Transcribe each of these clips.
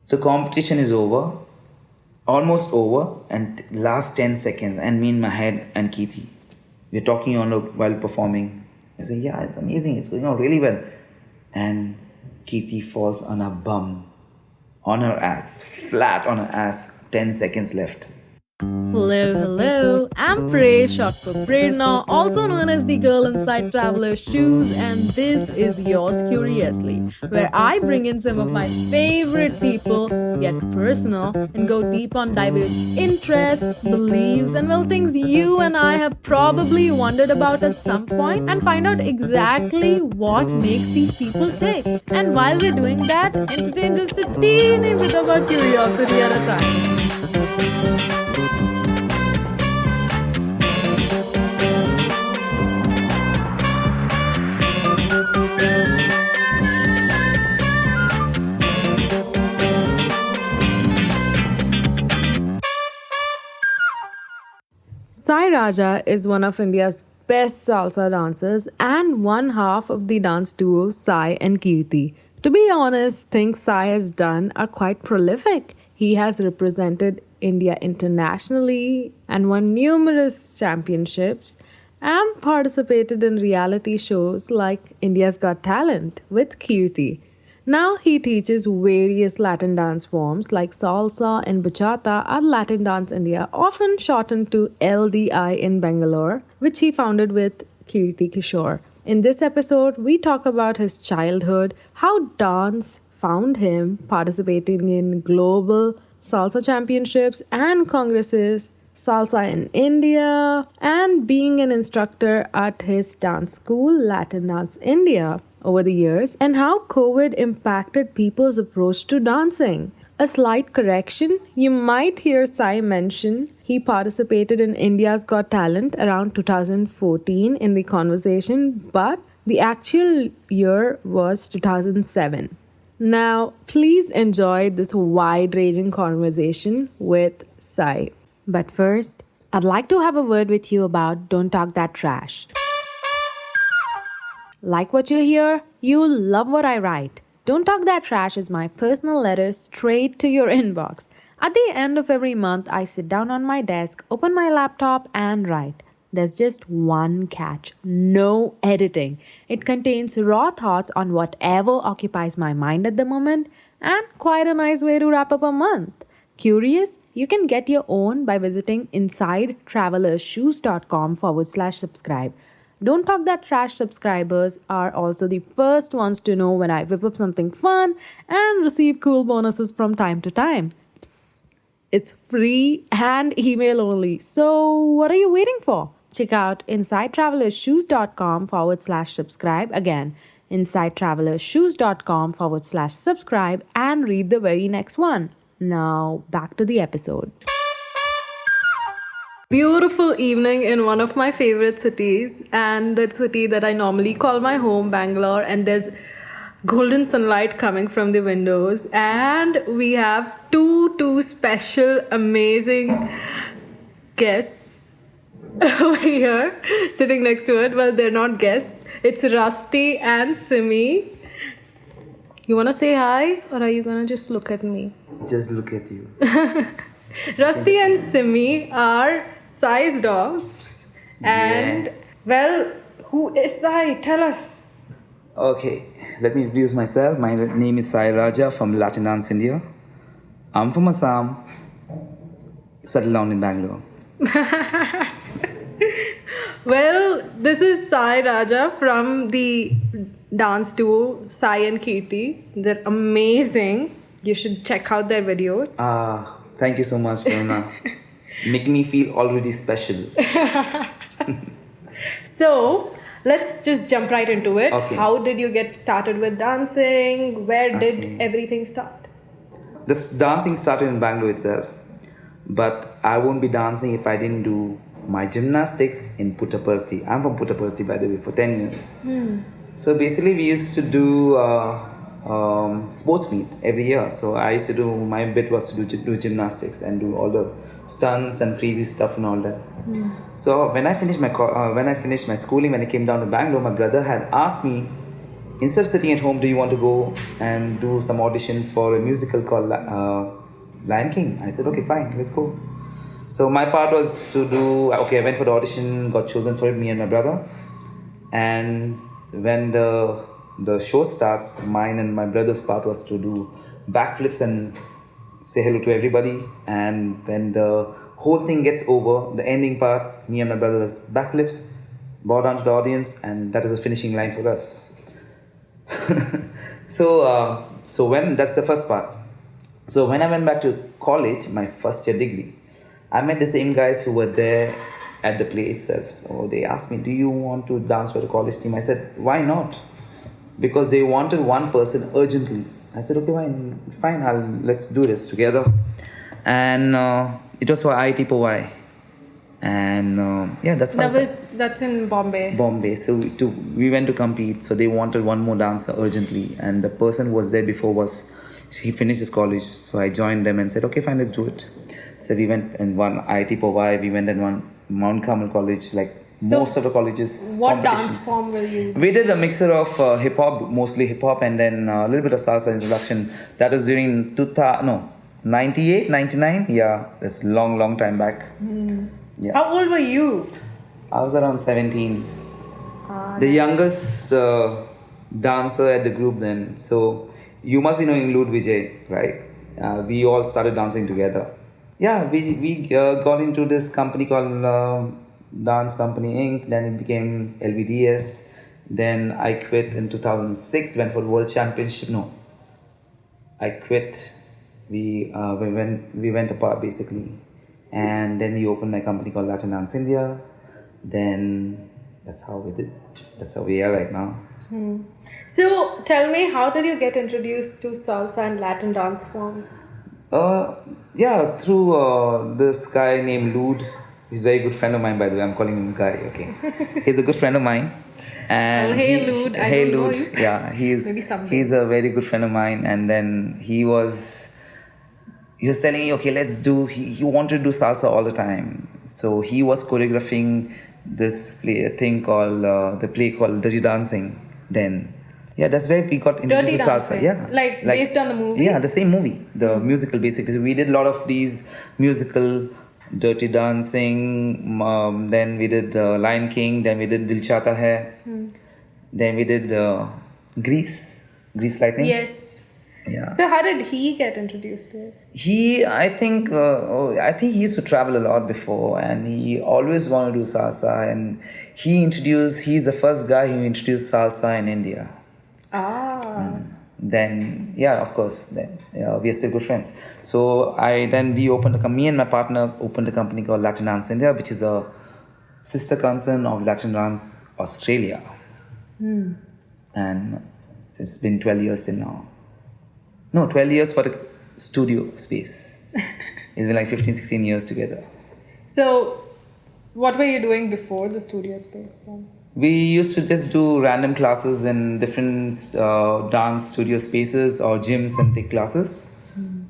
The competition is over, almost over, and last 10 seconds, and me in my head and Kirthi. We're talking on while performing. I say, yeah, it's amazing, it's going on really well. And Kirthi falls on her bum, on her ass, flat on her ass, 10 seconds left. Hello. I'm Prey, short for Prerna, also known as the girl inside Traveler's Shoes, and this is Yours Curiously, where I bring in some of my favorite people, get personal, and go deep on diverse interests, beliefs, and well, things you and I have probably wondered about at some point, and find out exactly what makes these people tick. And while we're doing that, entertain just a teeny bit of our curiosity at a time. Sai Raja is one of India's best salsa dancers and one half of the dance duo Sai and Kirthi. To be honest, things Sai has done are quite prolific. He has represented India internationally and won numerous championships and participated in reality shows like India's Got Talent with Kirthi. Now he teaches various Latin dance forms like Salsa and Bachata at Latin Dance India, often shortened to LDI in Bangalore, which he founded with Kirthi Kishore. In this episode, we talk about his childhood, how dance found him participating in global salsa championships and congresses, salsa in India, and being an instructor at his dance school, Latin Dance India, over the years, and how COVID impacted people's approach to dancing. A slight correction, you might hear Sai mention he participated in India's Got Talent around 2014 in the conversation, but the actual year was 2007. Now, please enjoy this wide-ranging conversation with Sai. But first, I'd like to have a word with you about Don't Talk That Trash. Like what you hear? You'll love what I write. Don't Talk That Trash is my personal letter straight to your inbox. At the end of every month, I sit down on my desk, open my laptop, and write. There's just one catch: no editing. It contains raw thoughts on whatever occupies my mind at the moment, and quite a nice way to wrap up a month. Curious? You can get your own by visiting insidetravelershoes.com/subscribe. Don't Talk That Trash subscribers are also the first ones to know when I whip up something fun and receive cool bonuses from time to time. Psst, it's free and email only. So, what are you waiting for? Check out insidetravelershoes.com/subscribe. Again, insidetravelershoes.com/subscribe and read the very next one. Now, back to the episode. Beautiful evening in one of my favorite cities, and the city that I normally call my home, Bangalore, and there's golden sunlight coming from the windows, and we have two special amazing guests over here sitting next to it. Well, they're not guests, it's Rusty and Simi. You want to say hi, or are you gonna just look at me? Just look at you. Rusty and Simi are Sai's dogs. And, well, who is Sai? Tell us. Okay, let me introduce myself. My name is Sai Raja from Latin Dance India. I'm from Assam, settled down in Bangalore. Well, this is Sai Raja from the dance duo Sai and Kirthi. They're amazing. You should check out their videos. Thank you so much, Verna. Making me feel already special. So, let's just jump right into it. Okay. How did you get started with dancing? Where did everything start? This dancing started in Bangalore itself. But I won't be dancing if I didn't do my gymnastics in Puttaparthi. I'm from Puttaparthi, by the way, for 10 years. So basically, we used to do sports meet every year. So I used to do, my bit was to do gymnastics and do all the stunts and crazy stuff and all that. So when I finished my schooling, when I came down to Bangalore, my brother had asked me instead of sitting at home, do you want to go and do some audition for a musical called Lion King? I said, okay, fine, let's go. So my part was to do, okay, I went for the audition, got chosen for it, me and my brother. And when the show starts, mine and my brother's part was to do backflips and say hello to everybody. And when the whole thing gets over, the ending part, me and my brother does backflips, bow down to the audience, and that is the finishing line for us. So when that's the first part. So when I went back to college, my first year degree, I met the same guys who were there at the play itself. So they asked me, "Do you want to dance for the college team?" I said, "Why not?" Because they wanted one person urgently. I said, "Okay, fine. Let's do this together." And it was for IIT Powai, and That's in Bombay. Bombay. So we went to compete. So they wanted one more dancer urgently, and the person who was there before he finished his college. So I joined them and said, "Okay, fine, let's do it." So we went and won IIT Powai. We went and won Mount Carmel College, most of the colleges. What dance form were you? We did a mixture of hip hop, mostly hip hop, and then a little bit of salsa introduction. That was during 98, 99. Yeah, that's long time back. Yeah. How old were you? I was around 17. The youngest dancer at the group then. So you must be knowing Lud Vijay, right? We all started dancing together. Yeah, we got into this company called Dance Company Inc. Then it became LVDS. Then I quit in 2006. Went for World Championship. No, I quit. We went apart basically, and then we opened my company called Latin Dance India. Then that's how we did. That's how we are right now. So tell me, how did you get introduced to salsa and Latin dance forms? Yeah, through this guy named Lud. He's a very good friend of mine, by the way. I'm calling him Guy. Okay, he's a good friend of mine. And Lud. Hey I don't know Lud. you. Yeah, Maybe someday. he's a very good friend of mine. And then he was telling me, okay, let's do. He wanted to do salsa all the time, so he was choreographing this play called Dirty Dancing. Then, yeah, that's where we got introduced Dirty to salsa. Dancing? Yeah, Like based on the movie? Yeah, the same movie, the musical basically. So we did a lot of these musical Dirty Dancing. Then we did Lion King. Then we did Dil Chahta Hai. Then we did Grease Lightning. Yes. Yeah. So how did he get introduced to it? I think he used to travel a lot before, and he always wanted to do salsa. And he's the first guy who introduced salsa in India. Then, yeah, of course, then we are still good friends. So me and my partner opened a company called Latin Dance India, which is a sister concern of Latin Dance Australia. And it's been 12 years till now. No, 12 years for the studio space. It's been 15, 16 years together. So what were you doing before the studio space then? We used to just do random classes in different dance studio spaces or gyms and take classes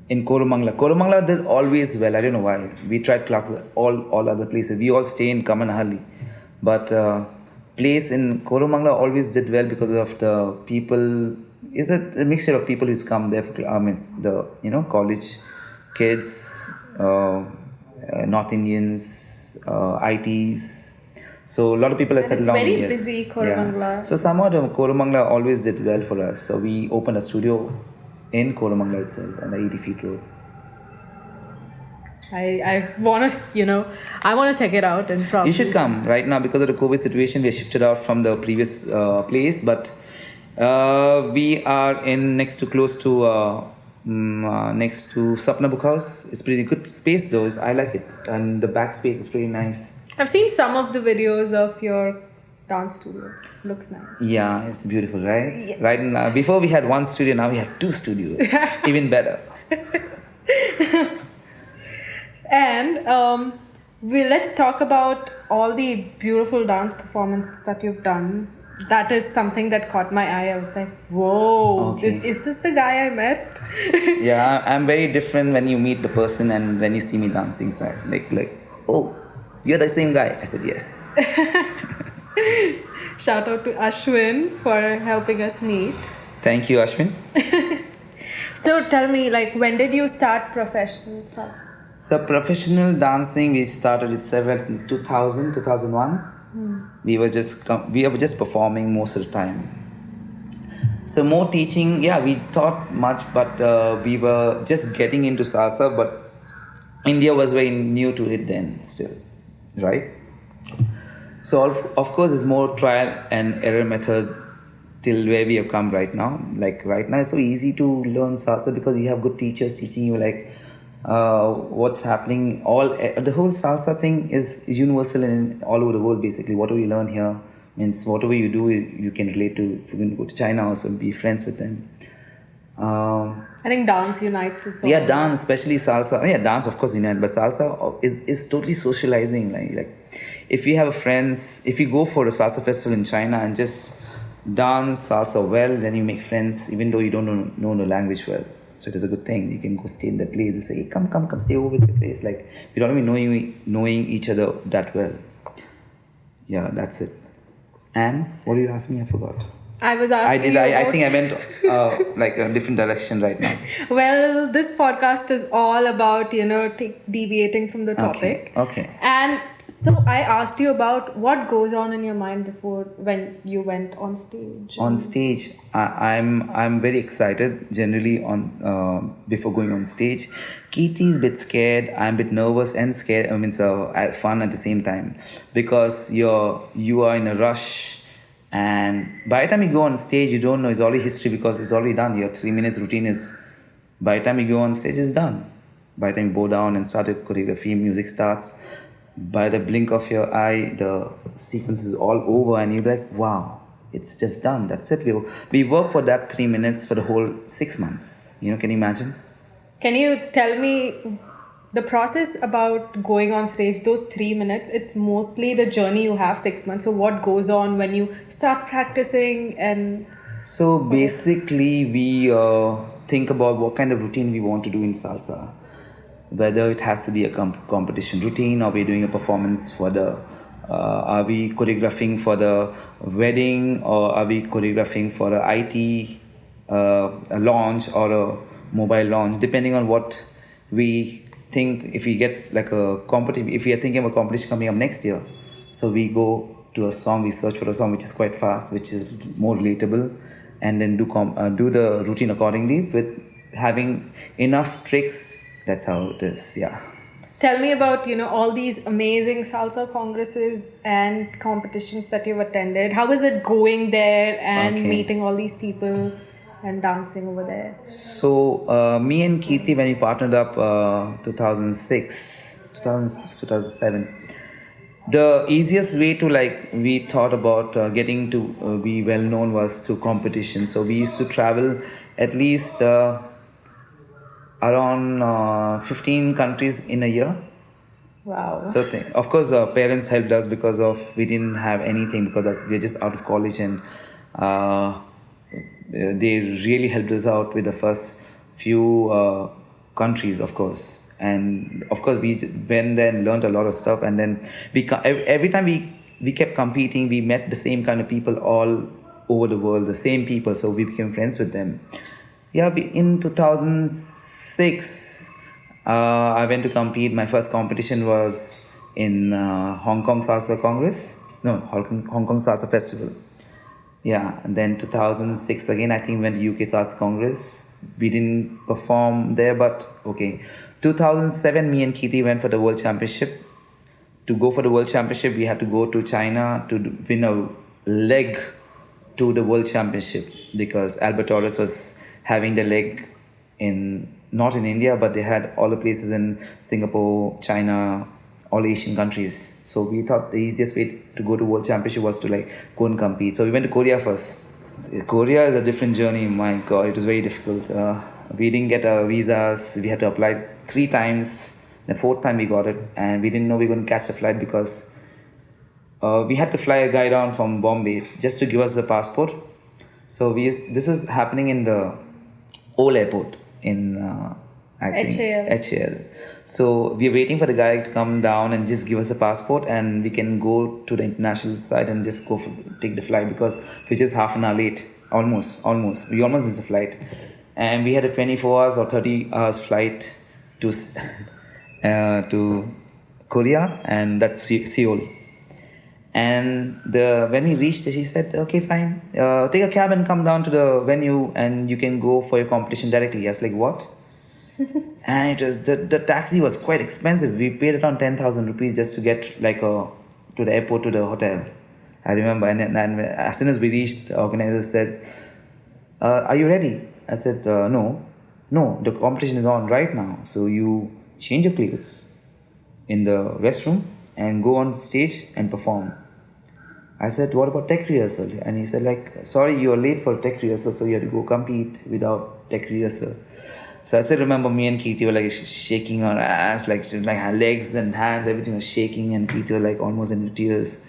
in Koromangala. Koromangala did always well. I don't know why. We tried classes all other places. We all stay in Kamanahalli. But place in Koromangala always did well because of the people. Is it a mixture of people who's come there for college kids, North Indians, ITs. So a lot of people have settled down. It's very busy, Koromangala. Yeah. So somehow Koromangala always did well for us. So we opened a studio in Koromangala itself on the 80 feet road. I want to check it out and probably. You should come right now because of the COVID situation. We shifted out from the previous place, but we are next to Sapna Book House. It's pretty good space though. I like it, and the back space is pretty nice. I've seen some of the videos of your dance studio. Looks nice. Yeah, it's beautiful, right? Yes. Right now, before we had one studio, now we have two studios. Even better. And let's talk about all the beautiful dance performances that you've done. That is something that caught my eye. I was like, whoa, Okay. Is this the guy I met? Yeah, I'm very different when you meet the person and when you see me dancing. So like, oh, you're the same guy. I said, yes. Shout out to Ashwin for helping us meet. Thank you, Ashwin. So tell me, like, when did you start professional salsa? So professional dancing, we started itself in 2000, 2001. We were just performing most of the time. So more teaching, yeah, we taught much, but we were just getting into salsa, but India was very new to it then still, right? So of course it's more trial and error method till where we have come right now. Like right now it's so easy to learn salsa because you have good teachers teaching you like what's happening. The whole salsa thing is universal in all over the world basically. Whatever you learn here means whatever you do you can relate to. If you can go to China also be friends with them. I think dance unites us all. Yeah, dance, especially salsa. Yeah, dance of course unite, but salsa is totally socializing. Like if you have friends, if you go for a salsa festival in China and just dance salsa well, then you make friends even though you don't know the language well. So it is a good thing. You can go stay in the place and say, hey, come, stay over with the place. Like we don't even knowing each other that well. Yeah, that's it. And what did you ask me? I forgot. I was asking you I think I went like a different direction right now. Well, this podcast is all about, deviating from the topic. Okay. And so I asked you about what goes on in your mind before when you went on stage. On stage, I'm very excited generally on before going on stage. Kirthi is a bit scared. I'm a bit nervous and scared. I mean, so fun at the same time because you are in a rush. And by the time you go on stage, you don't know it's already history because it's already done. Your 3 minutes routine is, by the time you go on stage, it's done. By the time you bow down and start a choreography, music starts. By the blink of your eye, the sequence is all over, and you're like, wow, it's just done. That's it. We work for that 3 minutes for the whole 6 months. Can you imagine? Can you tell me the process about going on stage, those 3 minutes, it's mostly the journey you have 6 months. So what goes on when you start practicing and... So basically we think about what kind of routine we want to do in salsa. Whether it has to be a competition routine or we're doing a performance for the... are we choreographing for the wedding or are we choreographing for a IT a launch or a mobile launch, depending on what we think. If we get like a competition, if we are thinking of a competition coming up next year, so we go to a song, we search for a song which is quite fast, which is more relatable, and then do the routine accordingly with having enough tricks. That's how it is. Yeah. Tell me about all these amazing salsa congresses and competitions that you've attended. How is it going there and meeting all these people and dancing over there? So me and Kirthi, when we partnered up 2006, 2007, the easiest way to we thought about getting to be well known was through competition. So we used to travel at least around 15 countries in a year. Wow. So of course parents helped us because we didn't have anything because we were just out of college, and they really helped us out with the first few countries, of course. And of course we went there and learned a lot of stuff, and then every time we kept competing, we met the same kind of people all over the world, the same people, so we became friends with them. Yeah, in 2006 I went to compete. My first competition was in Hong Kong Salsa Festival. Yeah, and then 2006 again, I think went to UK Salsa Congress. We didn't perform there, but okay. 2007, me and Kirthi went for the World Championship. To go for the World Championship, we had to go to China to win a leg to the World Championship because Albert Torres was having the leg not in India, but they had all the places in Singapore, China, all Asian countries. So we thought the easiest way to go to World Championship was to go and compete. So we went to Korea first. Korea is a different journey. My God, it was very difficult. We didn't get our visas. We had to apply 3 times. The 4th time we got it, and we didn't know we were going to catch a flight because we had to fly a guy down from Bombay just to give us the passport. So this is happening in the old airport in I think HAL. HAL. So we're waiting for the guy to come down and just give us a passport, and we can go to the international side and just go for, take the flight, because we're just half an hour late. Almost. We almost missed the flight, and we had a 24 hours or 30 hours flight to to Korea, and that's Seoul. And when we reached, she said, "Okay, fine. Take a cab and come down to the venue, and you can go for your competition directly." I was like, "What?" And it was the taxi was quite expensive. We paid around 10,000 rupees just to get like to the airport, to the hotel. I remember, and as soon as we reached, the organizer said, "Are you ready?" I said, no, the competition is on right now. So you change your clothes in the restroom and go on stage and perform." I said, "What about tech rehearsal?" And he said, like, "Sorry, you're late for tech rehearsal, so you have to go compete without tech rehearsal." So I still remember me and Kirthi were like shaking our ass, like her legs and hands, everything was shaking, and Kirthi were like almost in tears.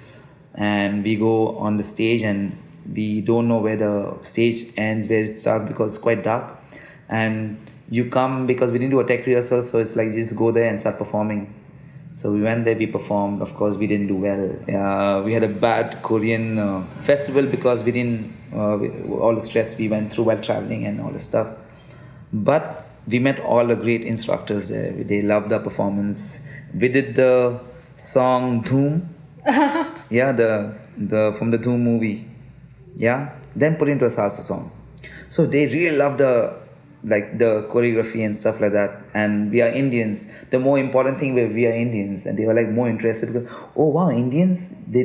And we go on the stage, and we don't know where the stage ends, where it starts, because it's quite dark. And you come, because we didn't do a tech rehearsal, so it's like just go there and start performing. So we went there, we performed. Of course, we didn't do well. We had a bad Korean festival, because we didn't, all the stress we went through while traveling and all the stuff. But we met all the great instructors there. They loved our performance. We did the song Dhoom. Yeah, the from the Dhoom movie. Yeah, then put into a salsa song. So they really loved the choreography and stuff like that. And we are Indians. The more important thing we are Indians, and they were like more interested because, oh wow, Indians, they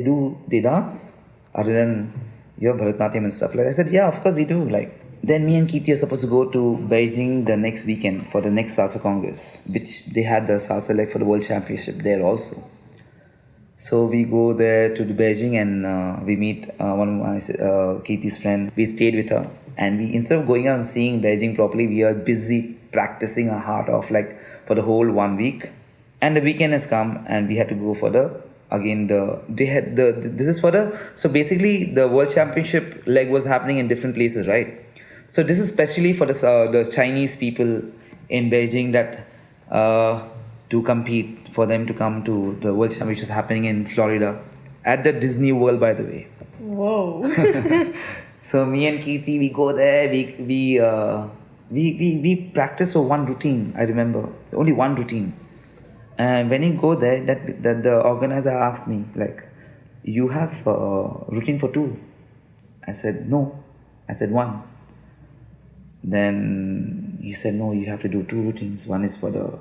dance other than your Bharatanatyam and stuff like that. I said, yeah, of course we do. Like, then me and Kirthi are supposed to go to Beijing the next weekend for the next Salsa Congress, which they had the salsa leg for the World Championship there also. So we go there to the Beijing, and we meet one of my Kirti's friend. We stayed with her, and we, instead of going out and seeing Beijing properly, we are busy practicing our heart off, like for the whole 1 week. And the weekend has come, and we had to go for this is for the, so basically the World Championship leg was happening in different places, right? So this is especially for the Chinese people in Beijing, that to compete, for them to come to the World Championship, which is happening in Florida at the Disney World, by the way. Whoa. So me and Kirthi, we go there. We practice for one routine. I remember only one routine. And when you go there, that the organizer asked me, like, "You have a routine for two?" I said, "No." I said, "One." Then he said, "No, you have to do two routines. One is for the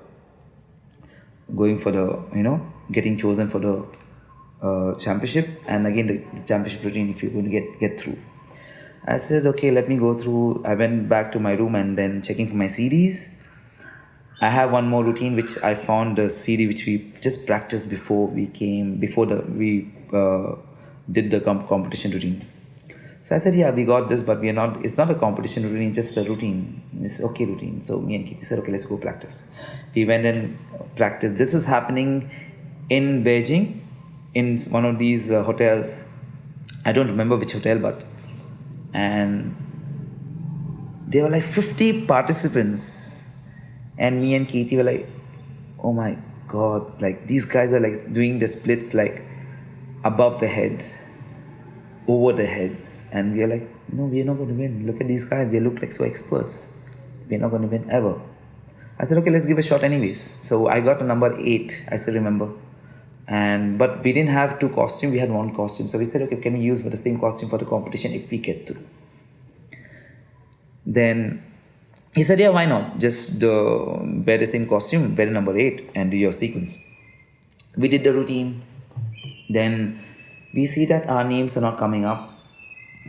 going for the, getting chosen for the championship, and again the championship routine if you're going to get through." I said, "Okay, let me go through." I went back to my room, and then checking for my CDs. I have one more routine which I found, the CD which we just practiced before we did the competition routine. So I said, "Yeah, we got this, but we are not. It's not a competition routine, just a routine. It's okay routine." So me and Kirthi said, "Okay, let's go practice." We went and practiced. This is happening in Beijing, in one of these hotels. I don't remember which hotel, and there were like 50 participants. And me and Kirthi were like, "Oh my god, like these guys are like doing the splits like above the heads, over the heads." And we are like, "No, we are not going to win. Look at these guys, they look like so experts. We're not going to win ever." I said, "Okay, let's give a shot anyways." So I got a number 8, I still remember. But we didn't have 2 costumes, we had 1 costume. So we said, "Okay, can we use for the same costume for the competition if we get through?" Then he said, "Yeah, why not? Just wear the same costume, wear number 8 and do your sequence." We did the routine. Then we see that our names are not coming up.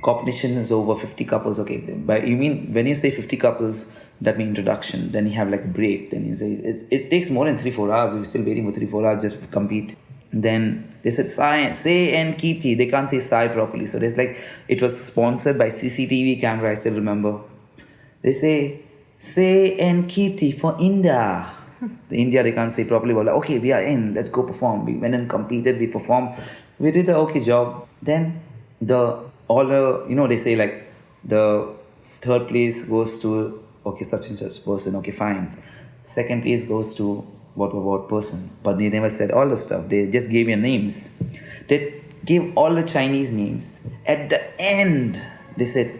Competition is over 50 couples. Okay, but you mean when you say 50 couples, that means introduction. Then you have like a break. Then you say it takes more than 3-4 hours. We're still waiting for 3-4 hours just to compete. Then they said Sai and Kirthi. They can't say Sai properly. So there's like, it was sponsored by CCTV camera. I still remember. They say Sai and Kirthi for India. The India they can't say properly. But like, okay, we are in. Let's go perform. We went and competed. We performed. We did an okay job. Then they say like the third place goes to, okay, such and such person. Okay, fine. Second place goes to what person. But they never said all the stuff. They just gave your names. They gave all the Chinese names. At the end, they said,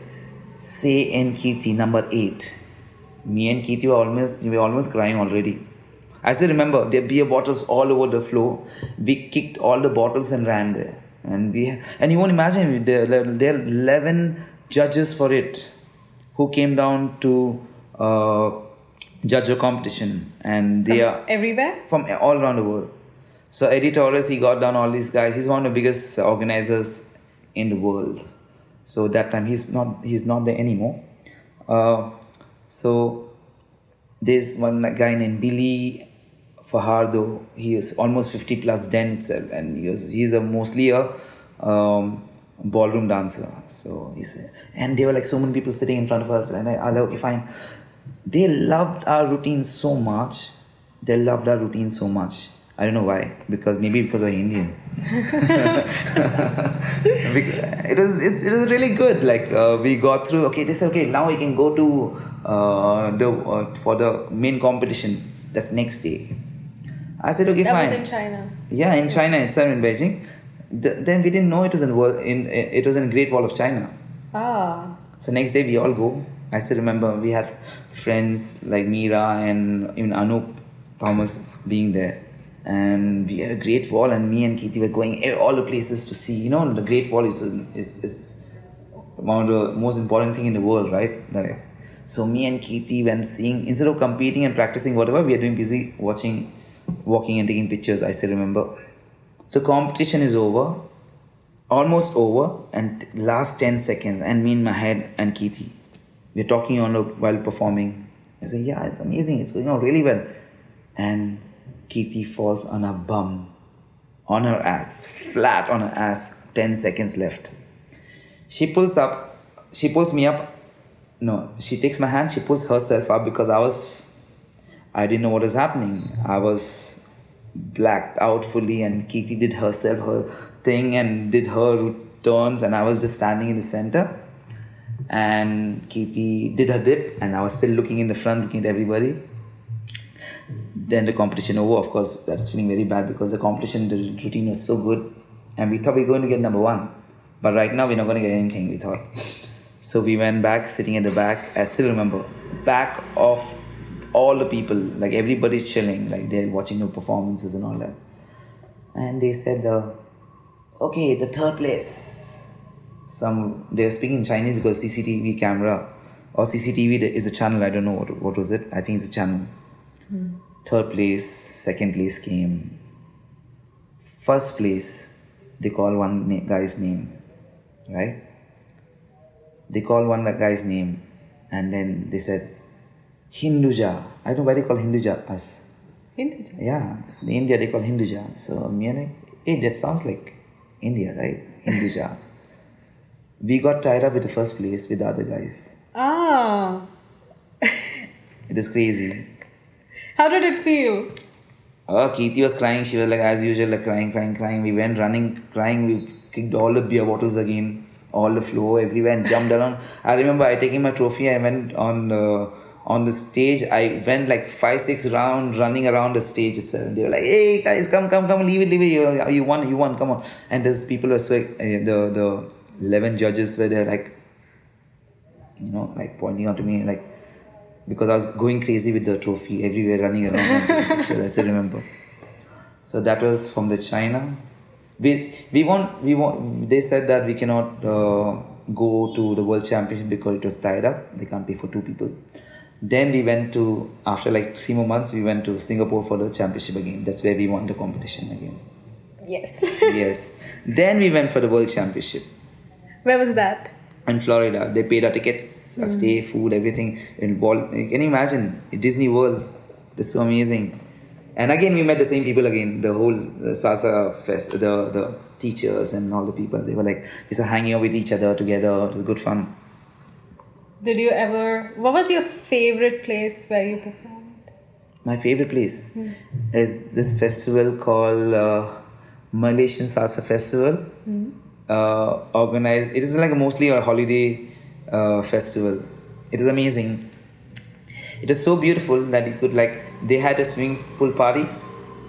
Sai and Kirthi, number 8. Me and Kirthi were almost crying already. I still remember there beer bottles all over the floor. We kicked all the bottles and ran there. And you won't imagine there are 11 judges for it who came down to judge a competition, and they are Everywhere? from all around the world. So Eddie Torres, he got down all these guys. He's one of the biggest organizers in the world. So that time he's not there anymore. So there's one guy named Billy Fajardo. He is almost 50 plus then itself, and he's mostly a ballroom dancer. So and there were like so many people sitting in front of us, and I like, okay, fine. They loved our routine so much. I don't know why. Maybe because we're Indians. It was really good. Like we got through. Okay, they said, okay, now we can go to for the main competition. That's next day. I said, okay, fine. That was in China. Yeah, in China itself, in Beijing. Then we didn't know it was it was in Great Wall of China. Ah. So next day we all go. I still remember we had friends like Meera and even Anup Thomas being there. And we had a Great Wall, and me and Kirthi were going all the places to see. You know, the Great Wall is one of the most important thing in the world, right? So me and Kirthi went seeing, instead of competing and practicing whatever, we are doing busy watching, walking and taking pictures. I still remember. The competition is over, almost over, and last 10 seconds, and me in my head and Kirthi, we're talking while performing. I say, yeah, it's amazing, it's going on really well. And Kirthi falls on her bum, on her ass, flat on her ass, 10 seconds left. She pulls me up. No, she takes my hand, she pulls herself up because I didn't know what was happening. I was blacked out fully, and Kirthi did her thing and did her turns, and I was just standing in the center. And Kirthi did her dip, and I was still looking in the front, looking at everybody. Then the competition over. Of course, that's feeling very bad because the routine was so good, and we thought we were going to get number 1. But right now we're not going to get anything, we thought. So we went back, sitting at the back. I still remember, back of all the people, like everybody's chilling, like they're watching the performances and all that. And they said, okay, the third place. They were speaking in Chinese because CCTV camera, or CCTV is a channel, I don't know what was it. I think it's a channel. Third place, second place came. First place, they call one guy's name, right? They call one guy's name, and then they said, Hinduja. I don't know why they call Hinduja us. Hinduja? Yeah, in India they call Hinduja. So me and hey, that sounds like India, right? Hinduja. We got tied up with the first place with the other guys. Ah. It is crazy. How did it feel? Oh, Kirthi was crying. She was like, as usual, like crying. We went running, crying. We kicked all the beer bottles again, all the floor, everywhere, and jumped around. I remember I taking my trophy. I went on the stage. I went like 5-6 rounds running around the stage itself. They were like, hey guys, come, leave it. You won, come on. And those people were so, the 11 judges were there, like, you know, like pointing out to me, like, because I was going crazy with the trophy everywhere, running around. Pictures, I still remember. So that was from the China. We want. They said that we cannot go to the World Championship because it was tied up. They can't pay for 2 people. Then we went to, after like 3 more months, we went to Singapore for the championship again. That's where we won the competition again. Yes. Yes. Then we went for the World Championship. Where was that? In Florida. They paid our tickets, our stay, food, everything involved. Can you imagine? Disney World. It's so amazing. And again, we met the same people again. The whole Salsa Fest, the teachers and all the people. They were like, we were hanging out with each other together. It was good fun. What was your favorite place where you performed? My favorite place is this festival called Malaysian Salsa Festival. Organized. It is like mostly a holiday festival. It is amazing. It was so beautiful that you could like, they had a swimming pool party,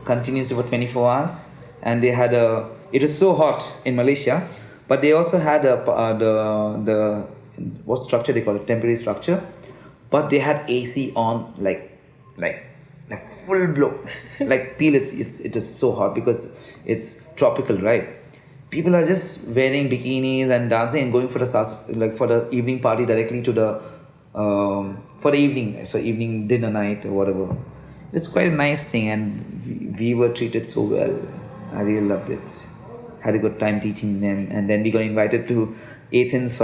continues for 24 hours, and they had a. It was so hot in Malaysia, but they also had the what structure they call it, temporary structure, but they had AC on like full blow, like peel. It is so hot because it's tropical, right? People are just wearing bikinis and dancing and going for the like for the evening party directly to the for the evening, so evening dinner night or whatever. It's quite a nice thing, and we were treated so well. I really loved it. Had a good time teaching them, and then we got invited to Athens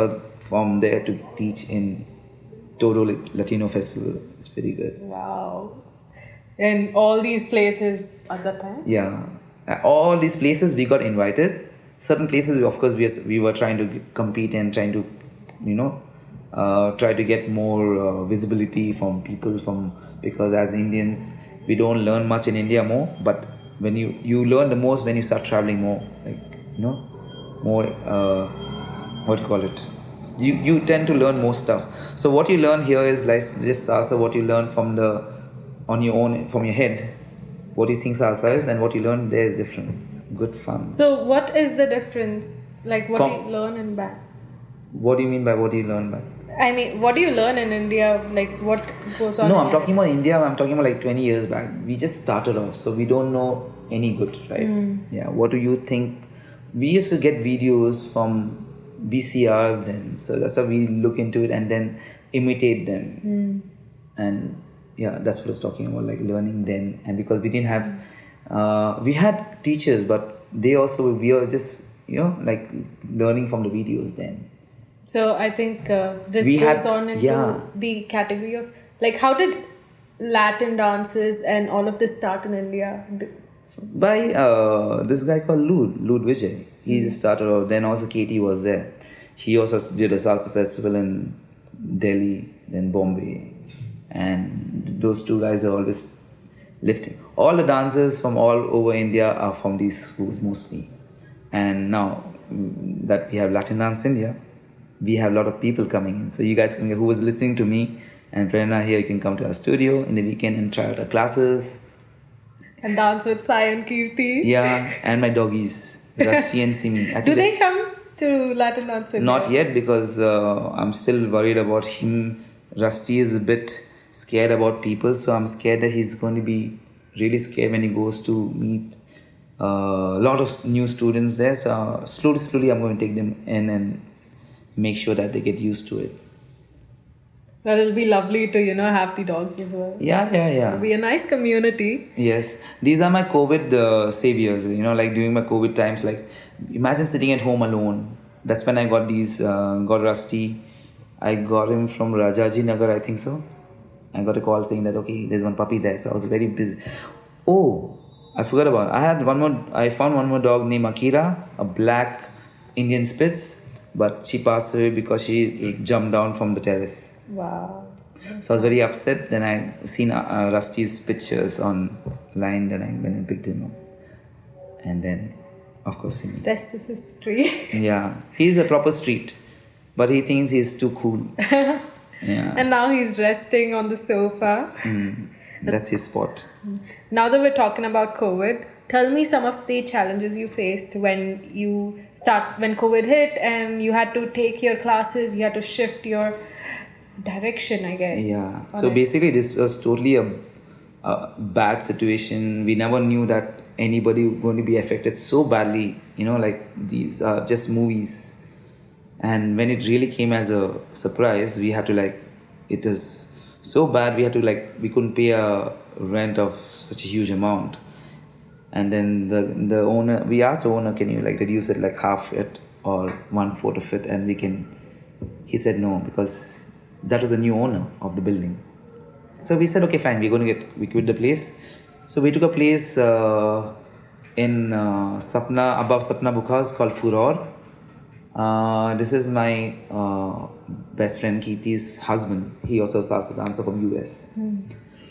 from there to teach in Todo Latino Festival. It's pretty good. Wow. In all these places at that time? Yeah, all these places we got invited. Certain places, of course, we were trying to compete and trying to, try to get more visibility from people because as Indians we don't learn much in India more, but when you learn the most when you start traveling more, like more what do you call it? You tend to learn more stuff. So what you learn here is like just salsa. What you learn from on your own from your head, what you think salsa is, and what you learn there is different. Good fun. So what is the difference? Like what do you learn in back? What do you mean by what do you learn by? I mean, what do you learn in India? Like what goes on? No, I'm talking about India. I'm talking about like 20 years back. We just started off, so we don't know any good, right? Yeah. What do you think? We used to get videos from VCRs then, so that's how we look into it and then imitate them. And yeah, that's what I was talking about, like learning then. And because we didn't have, we had teachers, but we were just like learning from the videos then. So I think this goes on into the category of like, how did Latin dances and all of this start in India? By this guy called Lud Vijay. He started off. Then also Katie was there. He also did a salsa festival in Delhi, then Bombay, and those two guys are always lifting. All the dancers from all over India are from these schools mostly. And now that we have Latin Dance India, we have a lot of people coming in. So you guys who was listening to me and Prerna here, you can come to our studio in the weekend and try out our classes. And dance with Sai and Kirthi. Yeah, and my doggies, Rusty and Simi. Do they come to Latin Dance India? Not yet, because I'm still worried about him. Rusty is a bit scared about people, so I'm scared that he's going to be really scared when he goes to meet a lot of new students there. So slowly I'm going to take them in and make sure that they get used to it. Well, it'll be lovely to, have the dogs as well. Yeah. It'll be a nice community. Yes. These are my COVID saviors, like during my COVID times. Like, imagine sitting at home alone. That's when I got got Rusty. I got him from Rajaji Nagar, I think so. I got a call saying that, okay, there's one puppy there. So I was very busy. Oh, I forgot about it. I found one more dog named Akira, a black Indian Spitz. But she passed away because she jumped down from the terrace. Wow. So I was very upset. Then I seen Rusty's pictures online. Then I went and picked him up. And then, of course, rest is history. Yeah. He's a proper street. But he thinks he's too cool. Yeah. And now he's resting on the sofa. That's his spot. Now that we're talking about COVID, tell me some of the challenges you faced when COVID hit and you had to take your classes, you had to shift your direction, I guess. Yeah. So basically this was totally a bad situation. We never knew that anybody was going to be affected so badly. Like these are just movies. And when it really came as a surprise, we had to it was so bad, we had to we couldn't pay a rent of such a huge amount. And then the owner, we asked the owner, can you reduce it half it or 1/4 of it, and he said no, because that was the new owner of the building. So we said, okay, fine, we quit the place. So we took a place in Sapna, above Sapna Book House, called Furor. This is my best friend Kirti's husband. He also is a salsa dancer from US.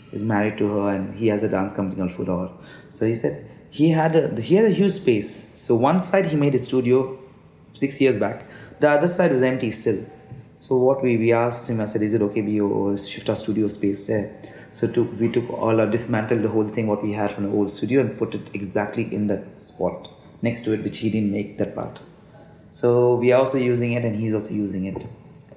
He's married to her and he has a dance company called Furor. So he said he had a huge space. So one side he made a studio 6 years back. The other side was empty still. So what we asked him, I said, is it okay we shift our studio space there? So we took dismantled the whole thing what we had from the old studio and put it exactly in that spot next to it, which he didn't make that part. So we are also using it and he's also using it.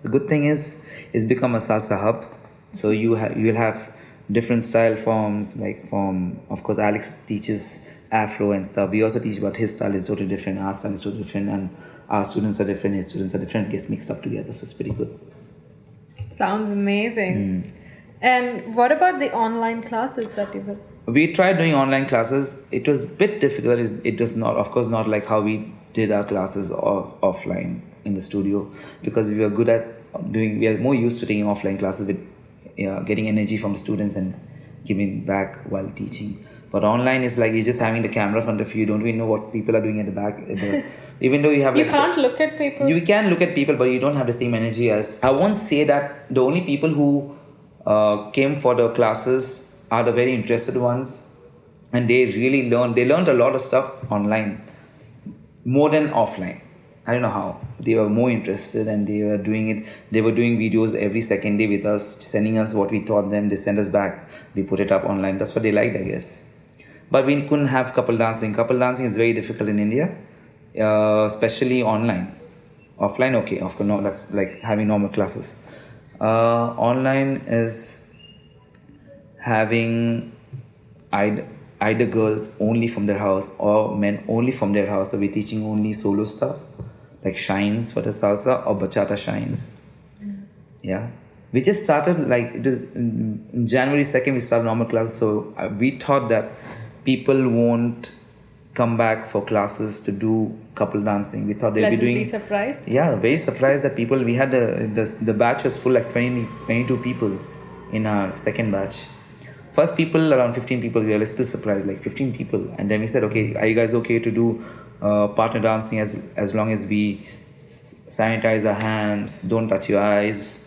The good thing is it's become a salsa hub. So you will have different style forms, like from, of course, Alex teaches Afro and stuff. We also teach, but his style is totally different, our style is totally different, and our students are different, his students are different, gets mixed up together, so it's pretty good. Sounds amazing. And what about the online classes that you were? We tried doing online classes. It was a bit difficult. It was not, of course, not like how we did our classes offline in the studio, because we were good at doing, we are more used to taking offline classes with getting energy from the students and giving back while teaching. But online is like you're just having the camera in front of you. You don't even know what people are doing at the back. Even though you have You can't look at people. You can look at people, but you don't have the same energy as. I won't say that the only people who came for the classes are the very interested ones, and they really learned. They learned a lot of stuff online, more than offline. I don't know how. They were more interested and they were doing it. They were doing videos every second day with us, sending us what we taught them. They send us back. We put it up online. That's what they liked, I guess. But we couldn't have couple dancing. Couple dancing is very difficult in India, especially online. Offline, okay, of course, no, that's like having normal classes. Online is having either girls only from their house or men only from their house. So we're teaching only solo stuff, like shines for the salsa or bachata shines. Yeah. We just started like it is January 2nd we started normal classes. So we thought that people won't come back for classes to do couple dancing. We thought they'll be doing. Surprised? Yeah, very surprised that people. We had the batch was full, like 22 people in our second batch. First people around 15 people. We were still surprised, like 15 people, and then we said, okay, are you guys okay to do partner dancing as long as we sanitize our hands, don't touch your eyes,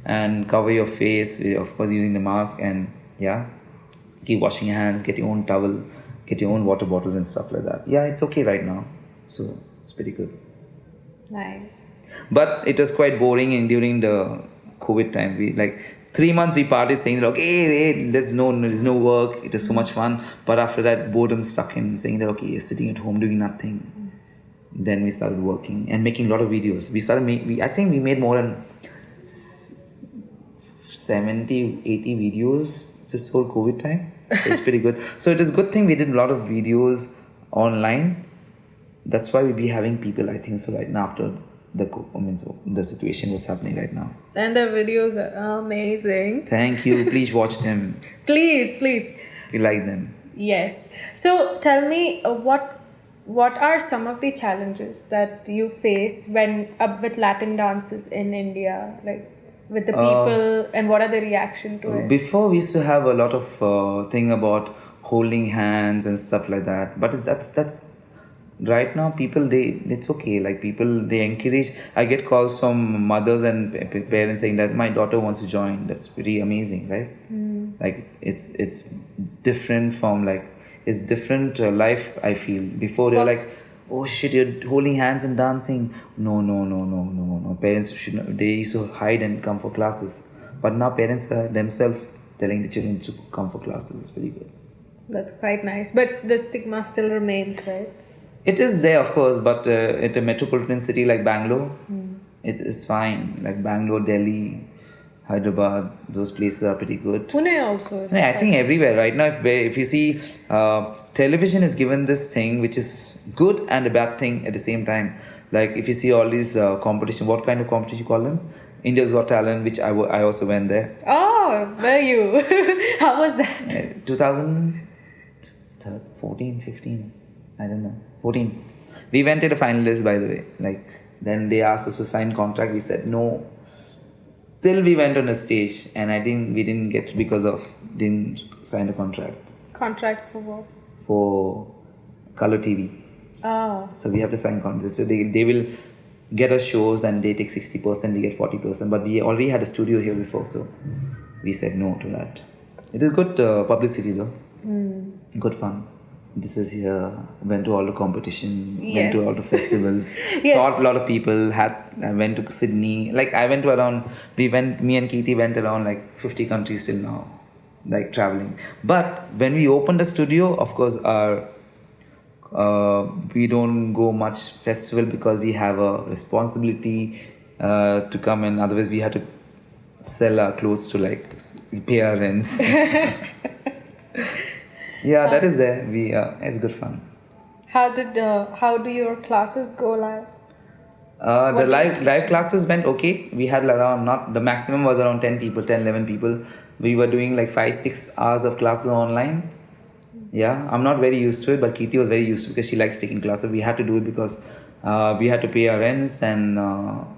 and cover your face, of course using the mask, and yeah, keep washing your hands, get your own towel, get your own water bottles and stuff like that. Yeah, it's okay right now, so it's pretty good. Nice. But it was quite boring, and during the COVID time, we like 3 months we partied saying that, okay, hey, there's no work, it is so much fun. But after that, boredom stuck in, saying that, okay, you're sitting at home doing nothing. Then we started working and making a lot of videos. I think we made more than 70, 80 videos just whole COVID time. So it's pretty good. So it is a good thing we did a lot of videos online. That's why we'll be having people, I think, so right now after the situation what's happening right now. And the videos are amazing. Thank you. Please watch them. Please. We like them. Yes. So tell me, what are some of the challenges that you face when with Latin dances in India, like with the people, and what are the reaction to it? Before we used to have a lot of thing about holding hands and stuff like that, but that's right now people it's okay, like people they encourage. I get calls from mothers and parents saying that my daughter wants to join. That's pretty amazing, right? Like it's different from like it's different life. I feel before they're like, oh shit, you're holding hands and dancing. No. Parents should not, they used to hide and come for classes, but now parents are themselves telling the children to come for classes. It's pretty good. That's quite nice, but the stigma still remains, right? It is there, of course, but at a metropolitan city like Bangalore, it is fine. Like Bangalore, Delhi, Hyderabad, those places are pretty good. Pune also is. I think everywhere right now. If you see, television is given this thing which is good and a bad thing at the same time. Like if you see all these competition, what kind of competition you call them? India's Got Talent, which I also went there. Oh, were you? How was that? 2014, 15, I don't know. 14. We went to the finalists, by the way. Like then they asked us to sign contract. We said no. Till we went on a stage, and we didn't get because of didn't sign the contract. Contract for what? For color TV. Oh. So we have to sign contract. So they will get us shows and they take 60%, we get 40%. But we already had a studio here before, so we said no to that. It is good publicity though. Good fun. this is here. Went to all the competition. Went to all the Yes. festivals. Yes. Taught a lot of people. I went to Sydney. Like I went to around. Me and Kirthi went around like 50 countries till now, like traveling. But when we opened the studio, of course, our we don't go much festival because we have a responsibility to come in. Otherwise, we have to sell our clothes to like pay our rents. Yeah, that is there. It's good fun. How do your classes go live? The What do you live classes went okay. We had around, not the maximum was around 10 people, 10 11 people. We were doing like 5 6 hours of classes online. Yeah, I'm not very used to it, but Kirthi was very used to it because she likes taking classes. We had to do it because we had to pay our rents and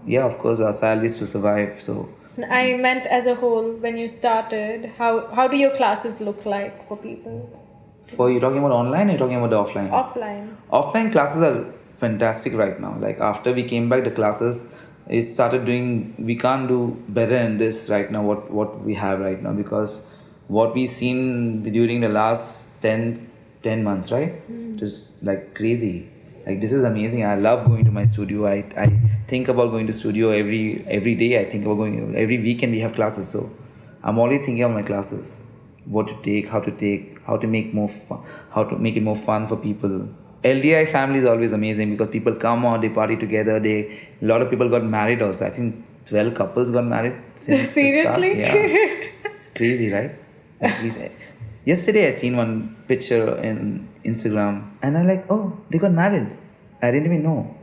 yeah, of course, our salaries to survive. So I meant as a whole, when you started, how do your classes look like for people? for you talking about online or you're talking about the offline? Offline. Offline classes are fantastic right now. Like after we came back, the classes it started doing. We can't do better in this right now. What we have right now because what we seen during the last 10 months, right? Just like crazy. Like this is amazing. I love going to my studio. I think about going to studio every day. I think about going every weekend. We have classes, so I'm already thinking of my classes, what to take, how to make more fun, how to make it more fun for people. LDI family is always amazing because people come out, they party together. A lot of people got married also. I think 12 couples got married since the start. Seriously? Yeah, crazy, right? Like yesterday I seen one picture in Instagram and I'm like, oh, they got married. I didn't even know.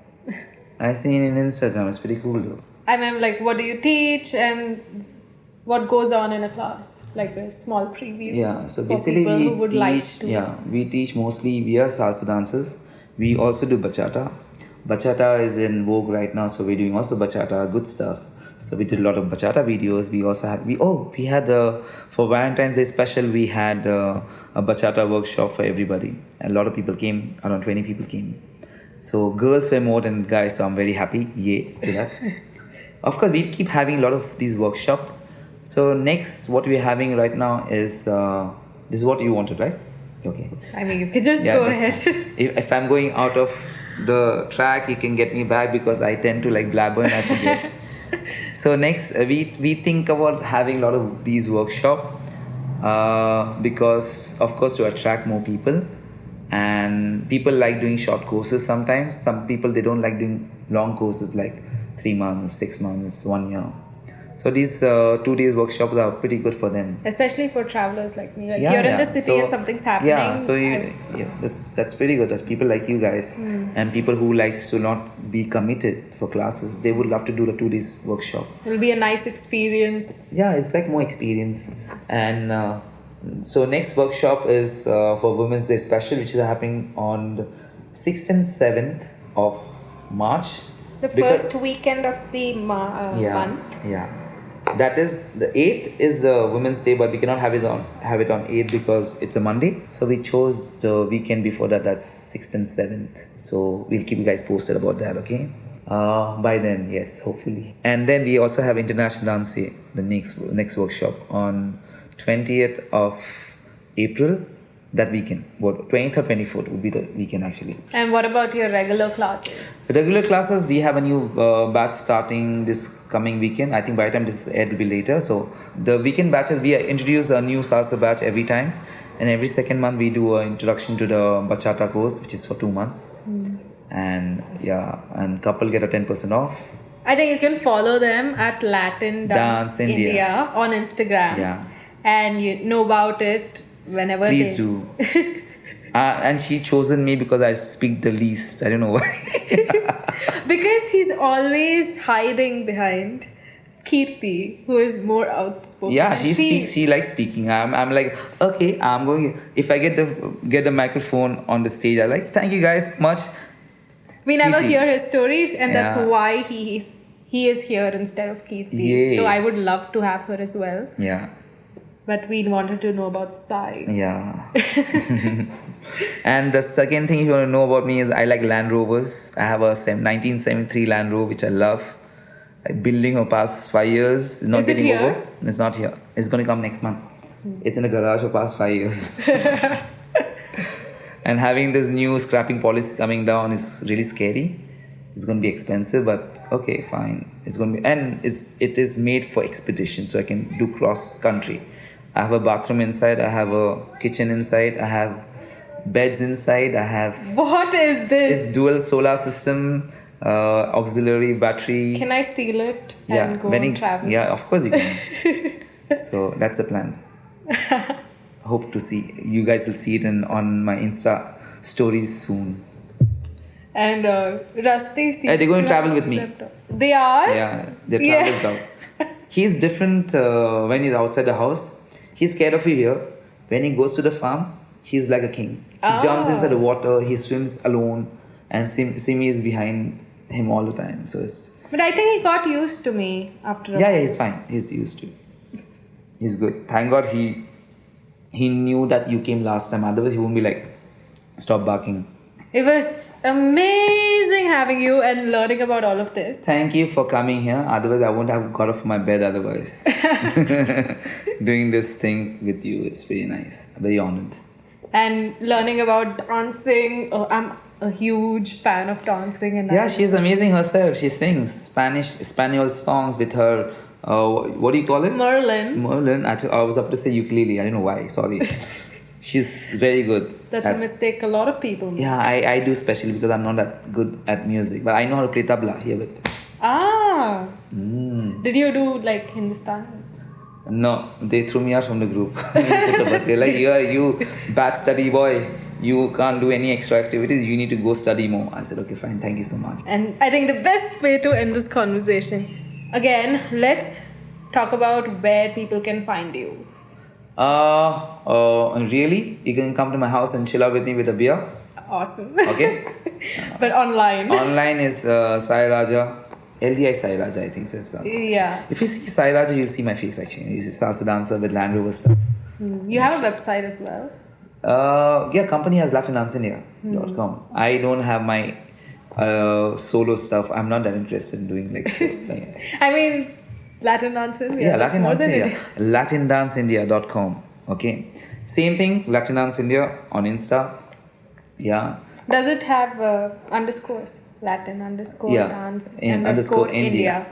I seen in Instagram. It's pretty cool though. I mean, like, what do you teach and what goes on in a class? Like a small preview. Yeah, so for basically people who we would teach. like to. Yeah, we teach mostly. We are salsa dancers. We also do bachata. Bachata is in vogue right now, so we're doing also bachata, good stuff. So we did a lot of bachata videos. We also had we had for Valentine's Day special we had a bachata workshop for everybody. And a lot of people came. Around 20 people came. So girls were more than guys. So I'm very happy. Yay to that. Of course, we keep having a lot of these workshops. So next, what we're having right now is this is what you wanted, right? Okay. I mean, you can just Yeah, go that's- ahead. if I'm going out of the track, you can get me back because I tend to like blabber and I forget. So next, we think about having a lot of these workshop because of course to attract more people, and people like doing short courses sometimes. Some people they don't like doing long courses like 3 months, 6 months, 1 year. So these 2 days workshops are pretty good for them. Especially for travelers like me. Like, you're in the city and something's happening. Yeah, so that's pretty good. That's people like you guys and people who likes to not be committed for classes. They would love to do the 2 days workshop. It'll be a nice experience. Yeah, it's like more experience. And so next workshop is for Women's Day special, which is happening on the 6th and 7th of March. The first weekend of the month. Yeah. That is the 8th is Women's Day, but we cannot have it on 8th because it's a Monday. So we chose the weekend before that. That's 6th and 7th. So we'll keep you guys posted about that. Okay. By then, yes, hopefully. And then we also have International Dance Day, the next workshop on 20th of April. That weekend, 20th or 24th would be the weekend actually. And what about your regular classes? Regular classes, we have a new batch starting this coming weekend. I think by the time this is aired, it will be later. So the weekend batches, we introduce a new salsa batch every time. And every second month, we do an introduction to the bachata course, which is for 2 months. And yeah, and couple get a 10% off. I think you can follow them at Latin Dance India on Instagram. Yeah. And you know about it whenever Please do. And she's chosen me because I speak the least. I don't know why. Because he's always hiding behind Kirthi, who is more outspoken. Yeah, she speaks. She likes speaking. I'm like, okay, I'm going. If I get the microphone on the stage, I like, thank you guys much. We never Kirthi. hear his stories, and Yeah. that's why he is here instead of Kirthi. Yay. So I would love to have her as well. Yeah. But we wanted to know about Sai. Yeah. And the second thing you want to know about me is I like Land Rovers. I have a 1973 Land Rover which I love. Like building for past 5 years. It's not Is it getting here? over. It's not here. It's going to come next month. It's in the garage for past 5 years. And having this new scrapping policy coming down is really scary. It's going to be expensive, but okay, fine. It's going to be, and it is made for expedition, so I can do cross country. I have a bathroom inside. I have a kitchen inside. I have beds inside. I have What is this? it's dual solar system, auxiliary battery. Can I steal it Yeah, and go when on you- travels? yeah, of course you can. So that's the plan. Hope to see you guys will see it on my Insta stories soon. And Rusty seems They're going to travel have with me. slept off. They are? Yeah, they Yeah. travel out. He's different when he's outside the house. He's scared of you here. When he goes to the farm, he's like a king. He jumps Ah. inside the water. He swims alone, and Simi is behind him all the time. So it's But I think he got used to me after a yeah, while. he's fine. He's used to it. He's good. Thank God he knew that you came last time. Otherwise, he won't be like, stop barking. It was amazing having you and learning about all of this. Thank you for coming here. Otherwise, I wouldn't have got off my bed otherwise. Doing this thing with you, it's very nice. Very honored. And learning about dancing. Oh, I'm a huge fan of dancing. And Yeah, she's amazing herself. She sings Spanish songs with her, what do you call it? Merlin. Merlin. I was up to say ukulele. I don't know why. Sorry. She's very good. That's at- a mistake a lot of people make. Yeah, I do especially because I'm not that good at music. But I know how to play tabla here. But Ah. Mm. Did you do like Hindustani? No, they threw me out from the group. They're like, you bad study boy. You can't do any extra activities. You need to go study more. I said, okay, fine. Thank you so much. And I think the best way to end this conversation, again, let's talk about where people can find you. Really? You can come to my house and chill out with me with a beer. Awesome. Okay. But online. Online is Sai Raja. LDI Sai Raja, I think so. It's, Yeah. if you see Sai Raja, you'll see my face actually. You see Salsa Dancer with Land Rover stuff. You have a website as well. Yeah, company has latindanceindia.com. I don't have my solo stuff. I'm not that interested in doing like so. Like, I mean, Latin dances. yeah, that's Latin more Dance than India. it. latindanceindia.com. Okay. Same thing, Latin Dance India on Insta. Yeah. Does it have underscores? Latin underscore Yeah, dance in underscore underscore India. India.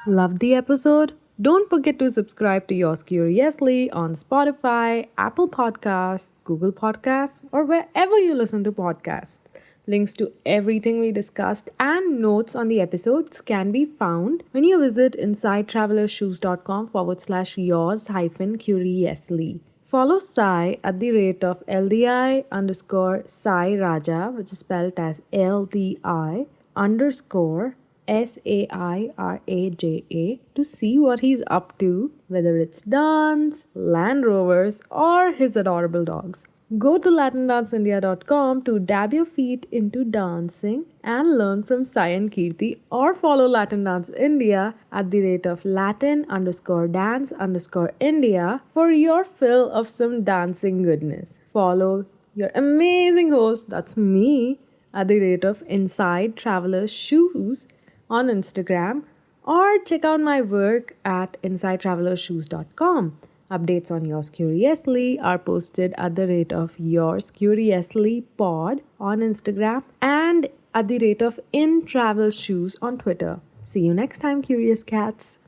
Loved the episode? Don't forget to subscribe to Yours Curiously on Spotify, Apple Podcasts, Google Podcasts, or wherever you listen to podcasts. Links to everything we discussed and notes on the episodes can be found when you visit insidetravelershoes.com/yours-curiously. Follow Sai at the rate of LDI_Sai Raja, which is spelled as LDI_SAIRAJA, to see what he's up to, whether it's dance, Land Rovers, or his adorable dogs. Go to latindanceindia.com to dab your feet into dancing and learn from Sai and Kirthi, or follow Latin Dance India at the rate of Latin_dance_India for your fill of some dancing goodness. Follow your amazing host, that's me, at the rate of Inside Traveler's Shoes on Instagram, or check out my work at insidetravelershoes.com. Updates on Yours Curiously are posted at the rate of Yours Curiously Pod on Instagram and at the rate of In Travel Shoes on Twitter. See you next time, curious cats.